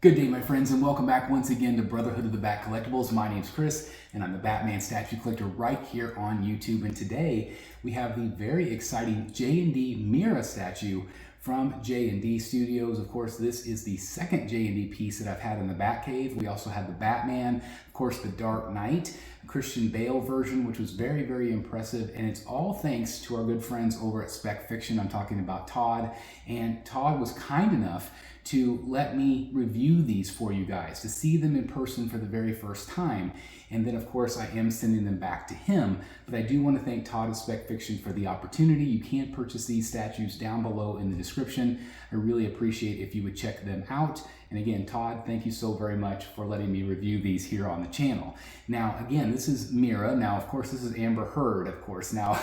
Good day, my friends, and welcome back once again to Brotherhood of the Bat Collectibles. My name's Chris, and I'm the Batman statue collector right here on YouTube. And today we have the very exciting JND Mera statue from JND Studios. Of course, this is the second JND piece that I've had in the Batcave. We also had the Batman, of course, the Dark Knight, Christian Bale version, which was very, very impressive. And it's all thanks to our good friends over at Spec Fiction. I'm talking about Todd. And Todd was kind enough to let me review these for you guys, to see them in person for the very first time. And then of course I am sending them back to him, but I do want to thank Todd at Spec Fiction for the opportunity. You can purchase these statues down below in the description. I really appreciate if you would check them out. And again, Todd, thank you so very much for letting me review these here on the channel. Now, again, this is Mera. Now, of course, this is Amber Heard, of course. Now,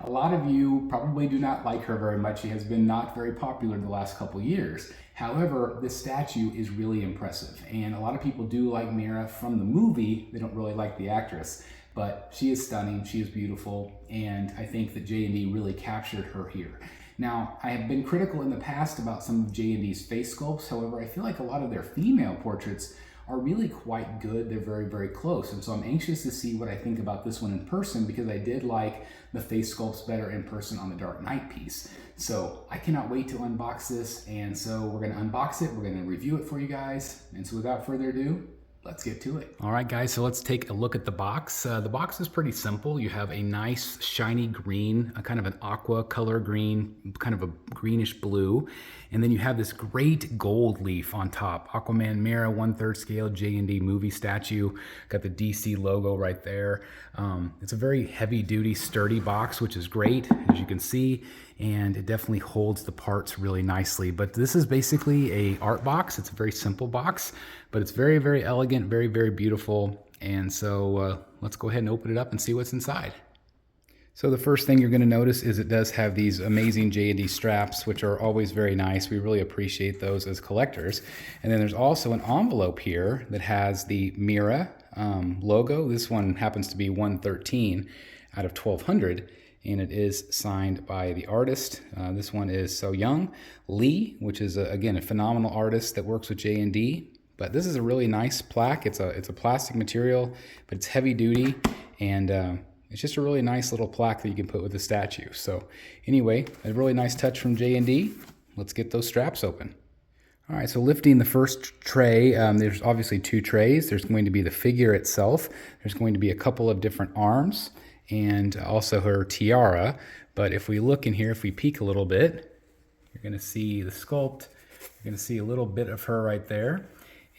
a lot of you probably do not like her very much. She has been not very popular the last couple years. However, this statue is really impressive. And a lot of people do like Mera from the movie. They don't really like the actress, but she is stunning. She is beautiful. And I think that JND really captured her here. Now, I have been critical in the past about some of JND's face sculpts. However, I feel like a lot of their female portraits are really quite good. They're very, very close. And so I'm anxious to see what I think about this one in person, because I did like the face sculpts better in person on the Dark Knight piece. So I cannot wait to unbox this. And so we're gonna unbox it. We're gonna review it for you guys. And so without further ado, let's get to it. All right, guys, so let's take a look at the box. The box is pretty simple. You have a nice shiny green, a kind of an aqua color green, kind of a greenish blue. And then you have this great gold leaf on top. Aquaman Mera 1/3 scale JND movie statue. Got the DC logo right there. It's a very heavy duty, sturdy box, which is great, as you can see. And it definitely holds the parts really nicely. But this is basically a art box. It's a very simple box, but it's very, very elegant, very, very beautiful. And so let's go ahead and open it up and see what's inside. So the first thing you're going to notice is it does have these amazing JND straps, which are always very nice. We really appreciate those as collectors. And then there's also an envelope here that has the Mera logo. This one happens to be 113 out of 1200. And it is signed by the artist. This one is So Young Lee, which is, again, a phenomenal artist that works with JND. But this is a really nice plaque. It's a plastic material, but it's heavy duty. And it's just a really nice little plaque that you can put with the statue. So anyway, a really nice touch from JND. Let's get those straps open. All right, so lifting the first tray, there's obviously two trays. There's going to be the figure itself. There's going to be a couple of different arms, and also her tiara. But if we look in here, if we peek a little bit, you're gonna see the sculpt. You're gonna see a little bit of her right there.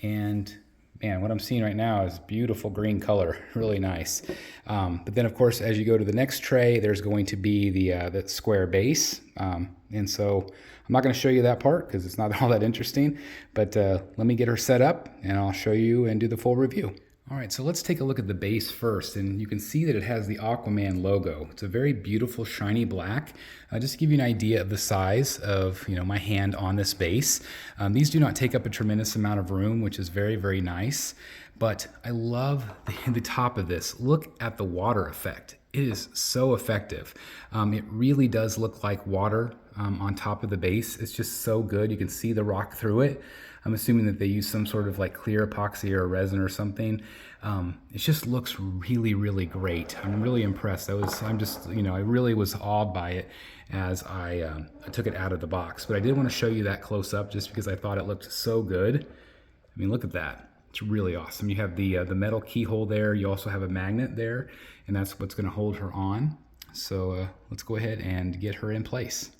And man, what I'm seeing right now is beautiful green color, really nice. But then of course, as you go to the next tray, there's going to be the square base. And so I'm not gonna show you that part because it's not all that interesting, but let me get her set up and I'll show you and do the full review. All right, so let's take a look at the base first, and you can see that it has the Aquaman logo. It's a very beautiful, shiny black. Just to give you an idea of the size of, my hand on this base. These do not take up a tremendous amount of room, which is very, very nice. But I love the top of this. Look at the water effect. It is so effective. It really does look like water on top of the base. It's just so good. You can see the rock through it. I'm assuming that they use some sort of like clear epoxy or resin or something. It just looks really, really great. I'm really impressed. I really was awed by it as I took it out of the box. But I did want to show you that close up just because I thought it looked so good. I mean, look at that. It's really awesome. You have the metal keyhole there. You also have a magnet there, and that's what's going to hold her on. So let's go ahead and get her in place.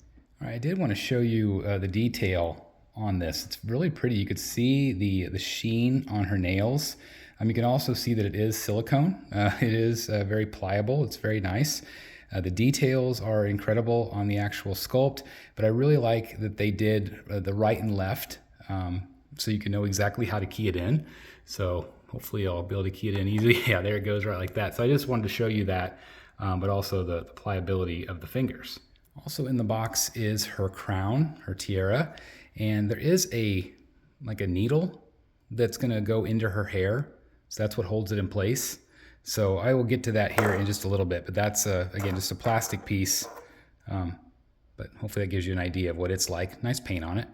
All right, I did want to show you the detail on this. It's really pretty. You could see the sheen on her nails. You can also see that it is silicone. It is very pliable. It's very nice. The details are incredible on the actual sculpt, but I really like that they did the right and left, so you can know exactly how to key it in. So hopefully I'll be able to key it in easily. Yeah, there it goes, right like that. So I just wanted to show you that, but also the pliability of the fingers. Also in the box is her crown, her tiara, and there is a needle that's gonna go into her hair. So that's what holds it in place. So I will get to that here in just a little bit, but that's again, just a plastic piece. But hopefully that gives you an idea of what it's like. Nice paint on it.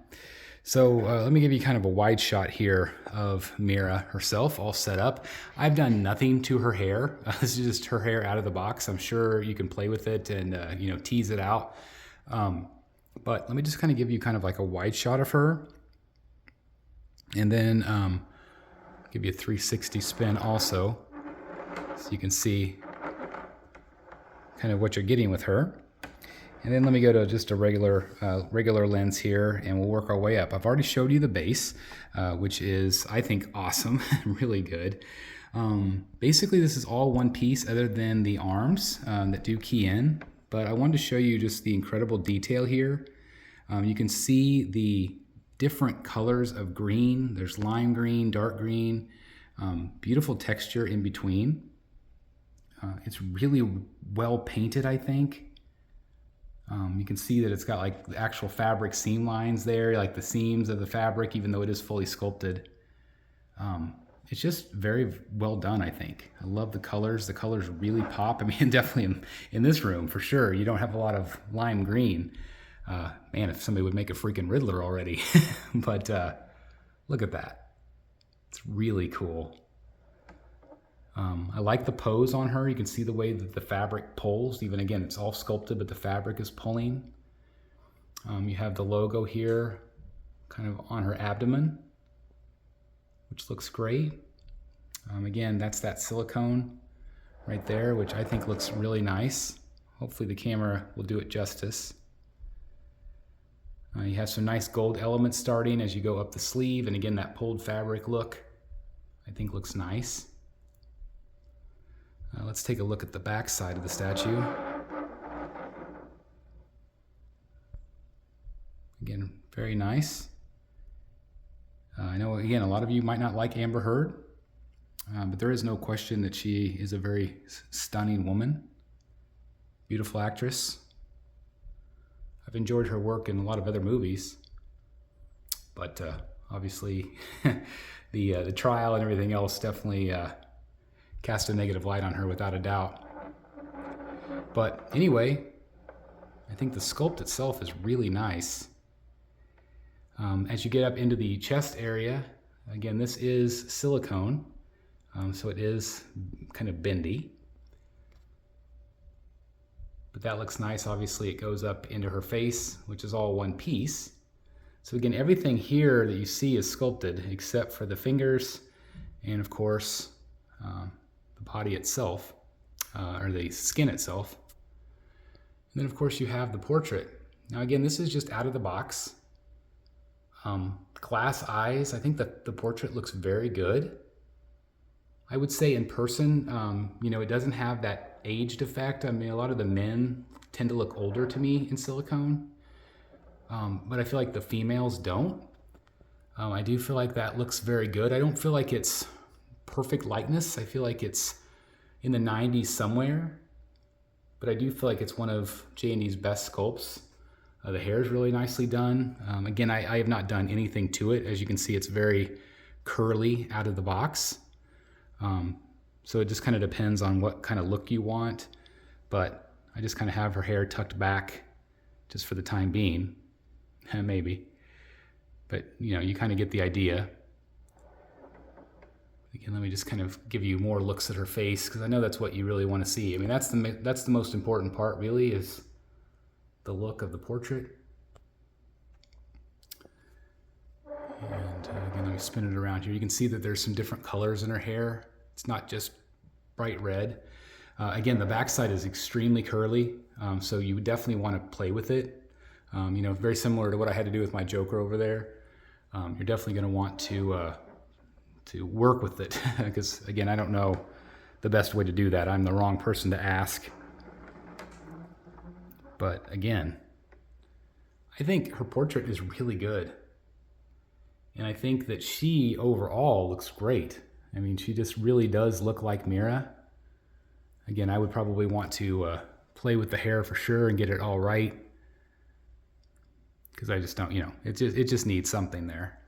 So let me give you kind of a wide shot here of Mera herself all set up. I've done nothing to her hair. This is just her hair out of the box. I'm sure you can play with it and you know, tease it out. But let me just kind of give you kind of like a wide shot of her. And then give you a 360 spin also, so you can see kind of what you're getting with her. And then let me go to just a regular lens here, and we'll work our way up. I've already showed you the base, which is, I think, awesome, really good. Basically, this is all one piece other than the arms that do key in, but I wanted to show you just the incredible detail here. You can see the different colors of green. There's lime green, dark green, beautiful texture in between. It's really well painted, I think. You can see that it's got like the actual fabric seam lines there, like the seams of the fabric, even though it is fully sculpted. It's just very well done, I think. I love the colors. The colors really pop. I mean, definitely in this room, for sure. You don't have a lot of lime green. Man, if somebody would make a freaking Riddler already. But look at that. It's really cool. I like the pose on her. You can see the way that the fabric pulls. Even again, it's all sculpted, but the fabric is pulling. You have the logo here kind of on her abdomen, which looks great. Again, that's that silicone right there, which I think looks really nice. Hopefully the camera will do it justice. You have some nice gold elements starting as you go up the sleeve, and again, that pulled fabric look I think looks nice. Let's take a look at the back side of the statue. Again, very nice. I know, again, a lot of you might not like Amber Heard, but there is no question that she is a very stunning woman. Beautiful actress. I've enjoyed her work in a lot of other movies, but obviously the trial and everything else definitely cast a negative light on her without a doubt. But anyway, I think the sculpt itself is really nice. As you get up into the chest area, again, this is silicone, so it is kind of bendy. But that looks nice. Obviously, it goes up into her face, which is all one piece. So again, everything here that you see is sculpted except for the fingers and, of course, the body itself, or the skin itself. And then, of course, you have the portrait. Now, again, this is just out of the box. Glass eyes. I think that the portrait looks very good. I would say in person, you know, it doesn't have that aged effect. I mean, a lot of the men tend to look older to me in silicone, but I feel like the females don't. I do feel like that looks very good. I don't feel like it's perfect likeness. I feel like it's in the 90s somewhere, but I do feel like it's one of JND's best sculpts. The hair is really nicely done. Again, I have not done anything to it. As you can see, it's very curly out of the box. So it just kind of depends on what kind of look you want, but I just kind of have her hair tucked back just for the time being, maybe. But you know, you kind of get the idea. Again, let me just kind of give you more looks at her face, because I know that's what you really want to see. I mean, that's the most important part, really, is the look of the portrait. And again, let me spin it around here. You can see that there's some different colors in her hair. It's not just bright red. Again, the backside is extremely curly, so you would definitely want to play with it. You know, very similar to what I had to do with my Joker over there. You're definitely going to want to work with it, because again, I don't know the best way to do that. I'm the wrong person to ask. But again, I think her portrait is really good. And I think that she overall looks great. I mean, she just really does look like Mera. Again, I would probably want to play with the hair for sure and get it all right, because I just don't, you know, it just needs something there.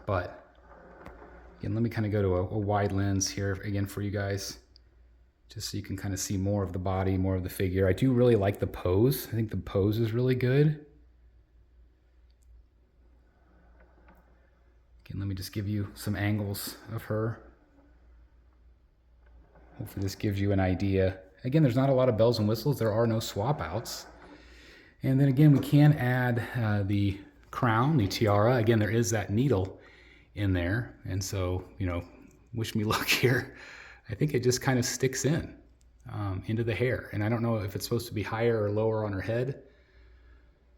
But again, let me kind of go to a wide lens here again for you guys, just so you can kind of see more of the body, more of the figure. I do really like the pose. I think the pose is really good. Let me just give you some angles of her. Hopefully this gives you an idea. Again, there's not a lot of bells and whistles. There are no swap outs. And then again, we can add the crown, the tiara. Again, there is that needle in there. And so, you know, wish me luck here. I think it just kind of sticks in into the hair. And I don't know if it's supposed to be higher or lower on her head,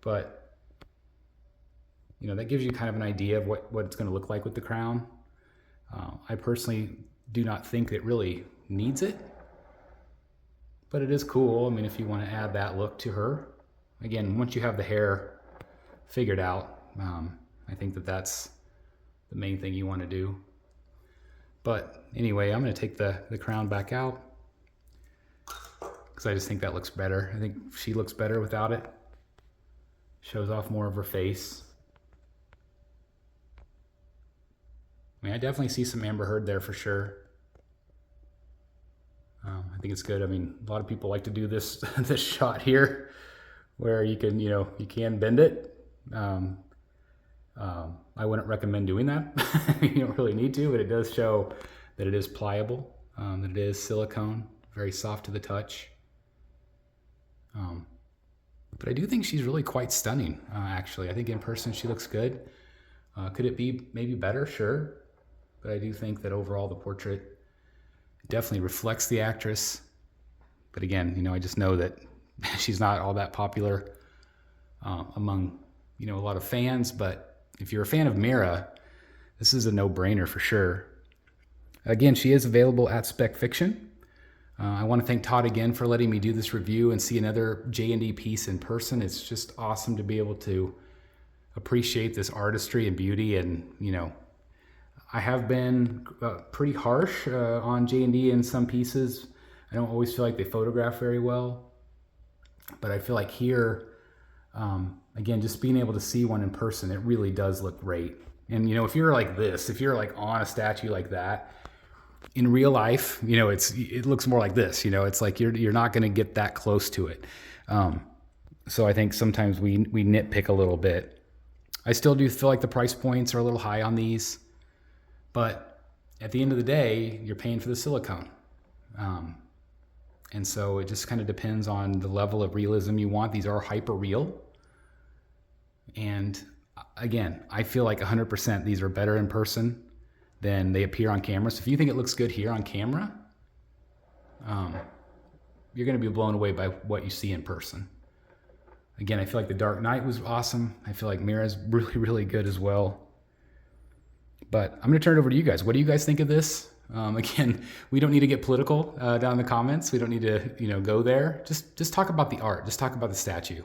but you know, that gives you kind of an idea of what it's going to look like with the crown. I personally do not think it really needs it, but it is cool. I mean, if you want to add that look to her, again, once you have the hair figured out, I think that's the main thing you want to do. But anyway, I'm going to take the crown back out because I just think that looks better. I think she looks better without it. Shows off more of her face. I mean, I definitely see some Amber Heard there for sure. I think it's good. I mean, a lot of people like to do this this shot here where you can, you know, you can bend it. I wouldn't recommend doing that. You don't really need to, but it does show that it is pliable, that it is silicone, very soft to the touch. But I do think she's really quite stunning, actually. I think in person she looks good. Could it be maybe better? Sure. But I do think that overall the portrait definitely reflects the actress. But again, you know, I just know that she's not all that popular among, you know, a lot of fans. But if you're a fan of Mera, this is a no-brainer for sure. Again, she is available at Spec Fiction. I want to thank Todd again for letting me do this review and see another JND piece in person. It's just awesome to be able to appreciate this artistry and beauty. And, you know, I have been pretty harsh on JND in some pieces. I don't always feel like they photograph very well. But I feel like here, again, just being able to see one in person, it really does look great. And, you know, if you're like this, if you're like on a statue like that, in real life, you know, it looks more like this. You know, it's like you're not going to get that close to it. So I think sometimes we nitpick a little bit. I still do feel like the price points are a little high on these, but at the end of the day, you're paying for the silicone. And so it just kind of depends on the level of realism you want. These are hyper real. And again, I feel like 100% these are better in person than they appear on camera. So if you think it looks good here on camera, you're going to be blown away by what you see in person. Again, I feel like The Dark Knight was awesome. I feel like Mera's really, really good as well. But I'm going to turn it over to you guys. What do you guys think of this? Again, we don't need to get political down in the comments. We don't need to, you know, go there. Just talk about the art. Just talk about the statue.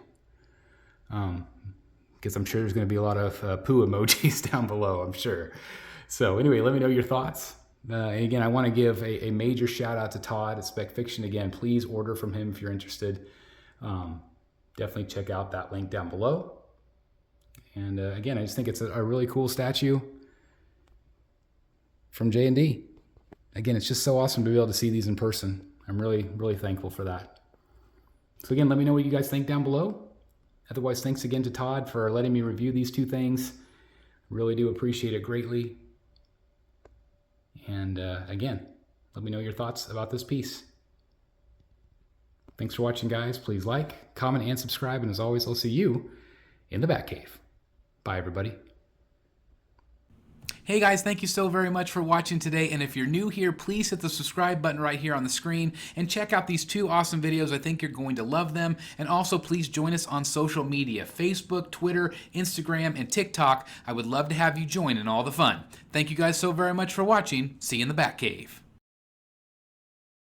Because I'm sure there's going to be a lot of poo emojis down below, I'm sure. So anyway, let me know your thoughts. Again, I want to give a major shout out to Todd at Spec Fiction. Again, please order from him if you're interested. Definitely check out that link down below. And again, I just think it's a really cool statue from JND. Again, it's just so awesome to be able to see these in person. I'm really, really thankful for that. So again, let me know what you guys think down below. Otherwise, thanks again to Todd for letting me review these two things. Really do appreciate it greatly. And again, let me know your thoughts about this piece. Thanks for watching, guys. Please like, comment, and subscribe. And as always, I'll see you in the Batcave. Bye, everybody. Hey guys, thank you so very much for watching today. And if you're new here, please hit the subscribe button right here on the screen and check out these two awesome videos. I think you're going to love them. And also please join us on social media, Facebook, Twitter, Instagram, and TikTok. I would love to have you join in all the fun. Thank you guys so very much for watching. See you in the Batcave.